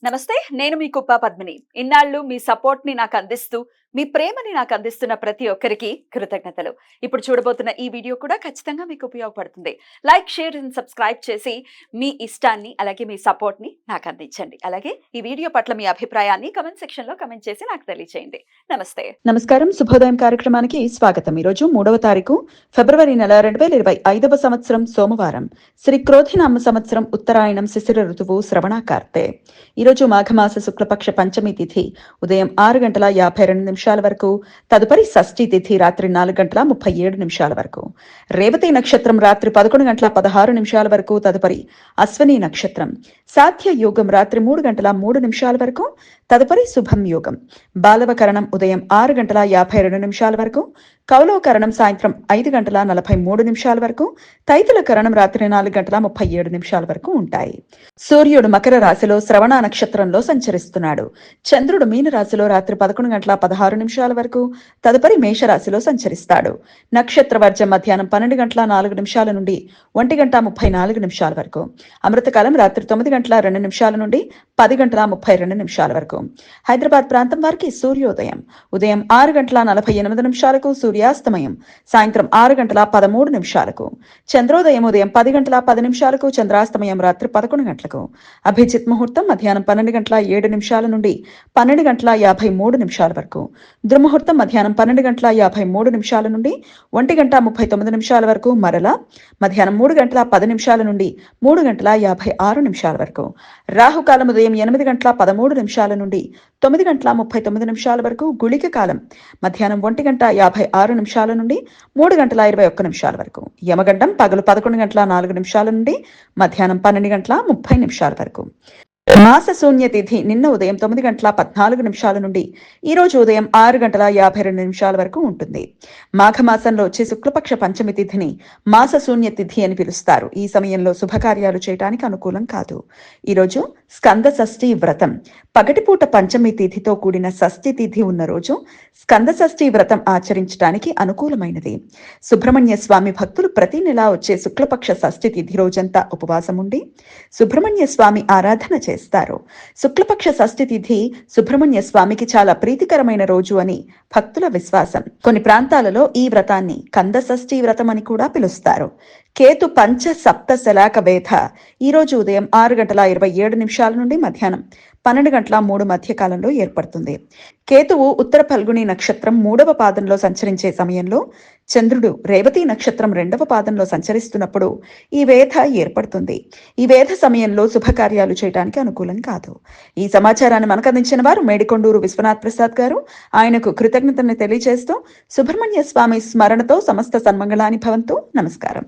నమస్తే. నేను మీ కుప్ప పద్మిని. ఇన్నాళ్ళు మీ సపోర్ట్‌ని నాకందిస్తూ, మీ ప్రేమని నాకందిస్తున్న ప్రతి ఒక్కరికి కృతజ్ఞతలు. ఇప్పుడు చూడబోతున్న ఈ వీడియో కూడా ఖచ్చితంగా మీకు ఉపయోగపడుతుంది. లైక్, షేర్ అండ్ సబ్స్క్రైబ్ చేసి మీ ఇష్టాన్ని, అలాగే మీ సపోర్ట్‌ని నాకందించండి. అలాగే ఈ వీడియో పట్ల మీ అభిప్రాయాన్ని కామెంట్ సెక్షన్‌లో కామెంట్ చేసి నాకు తెలియజేయండి. నమస్తే. నమస్కారం. శుభోదయం కార్యక్రమానికి స్వాగతం. ఈరోజు 3వ తారీఖు ఫిబ్రవరి నెల 2025వ సంవత్సరం సోమవారం. శ్రీ క్రోధినామ సంవత్సరం ఉత్తరాయణం శిశిర ఋతువు శ్రవణాకార్తె. ఈరోజు మాఘమాస శుక్లపక్ష పంచమి తిథి ఉదయం 6:52 వరకు, తదుపరి షష్ఠి తిథి రాత్రి 4:37 వరకు, రేవతి నక్షత్రం రాత్రి 11:16 వరకు, తదుపరి అశ్వని నక్షత్రం, సాధ్య యోగం రాత్రి 3:03 వరకు, తదుపరి శుభం యోగం, బాలవకరణం ఉదయం 6:52 వరకు, కౌలవకరణం సాయంత్రం 5:43 వరకు, తైతుల కరణం రాత్రి 4:37 వరకు ఉంటాయి. సూర్యుడు మకర రాశిలో శ్రవణ నక్షత్రంలో సంచరిస్తున్నాడు. చంద్రుడు మీన రాశిలో రాత్రి 11:16 వరకు, తదుపరి మేషరాశిలో సంచరిస్తాడు. నక్షత్ర వర్జం మధ్యాహ్నం 12:04 నుండి 1:34 వరకు, అమృతకాలం రాత్రి 9:02 నుండి 10:32 వరకు. హైదరాబాద్ ప్రాంతం వారికి సూర్యోదయం ఉదయం 6:48 సూర్యాస్తమయం సాయంత్రం 6:13 చంద్రోదయం ఉదయం 10:10 చంద్రాస్తమయం రాత్రి 11 అభిజిత్ ముహూర్తం మధ్యాహ్నం 12:07 నుండి 12:53 వరకు, దుర్ముహూర్తం మధ్యాహ్నం 12:53 నుండి 1:39 వరకు, మరలా మధ్యాహ్నం 3:10 నుండి 3:56 వరకు, రాహుకాలం ఉదయం 8:13 నుండి 9:39 వరకు, గుళిక కాలం మధ్యాహ్నం 1:56 నుండి 3:21 వరకు, యమగండం పగలు 11:04 నుండి మధ్యాహ్నం 12:30 వరకు. మాస శూన్య తిథి నిన్న ఉదయం 9:14 నుండి ఈ రోజు ఉదయం 6:52 వరకు ఉంటుంది. మాఘమాసంలో వచ్చే శుక్లపక్ష పంచమి తిథిని మాస శూన్య తిథి అని పిలుస్తారు. ఈ సమయంలో శుభకార్యాలు చేయడానికి అనుకూలం కాదు. ఈరోజు స్కంద షష్ఠి వ్రతం, పగటిపూట పంచమి తిథితో కూడిన షష్ఠి తిథి ఉన్న రోజు స్కంద షష్ఠి వ్రతం ఆచరించడానికి అనుకూలమైనది. సుబ్రహ్మణ్య స్వామి భక్తులు ప్రతి నెలా వచ్చే శుక్లపక్ష షష్ఠి తిథి రోజంతా ఉపవాసం ఉండి సుబ్రహ్మణ్య స్వామి ఆరాధన చేస్తారు. శుక్లపక్ష షష్ఠి తిథి సుబ్రహ్మణ్య స్వామికి చాలా ప్రీతికరమైన రోజు అని భక్తుల విశ్వాసం. కొన్ని ప్రాంతాలలో ఈ వ్రతాన్ని కంద షష్ఠి వ్రతం అని కూడా పిలుస్తారు. కేతు పంచ సప్త శలాక వేధ ఈ రోజు ఉదయం 6:27 నుండి మధ్యాహ్నం 12:03 మధ్య కాలంలో ఏర్పడుతుంది. కేతువు ఉత్తర ఫల్గుని నక్షత్రం 3వ పాదంలో సంచరించే సమయంలో చంద్రుడు రేవతి నక్షత్రం 2వ పాదంలో సంచరిస్తున్నప్పుడు ఈ వేధ ఏర్పడుతుంది. ఈ వేధ సమయంలో శుభకార్యాలు చేయడానికి అనుకూలం కాదు. ఈ సమాచారాన్ని మనకు అందించిన వారు మేడికొండూరు విశ్వనాథ్ ప్రసాద్ గారు. ఆయనకు కృతజ్ఞతల్ని తెలియజేస్తూ సుబ్రహ్మణ్య స్వామి స్మరణతో సమస్త సన్మంగళాని భవంతు. నమస్కారం.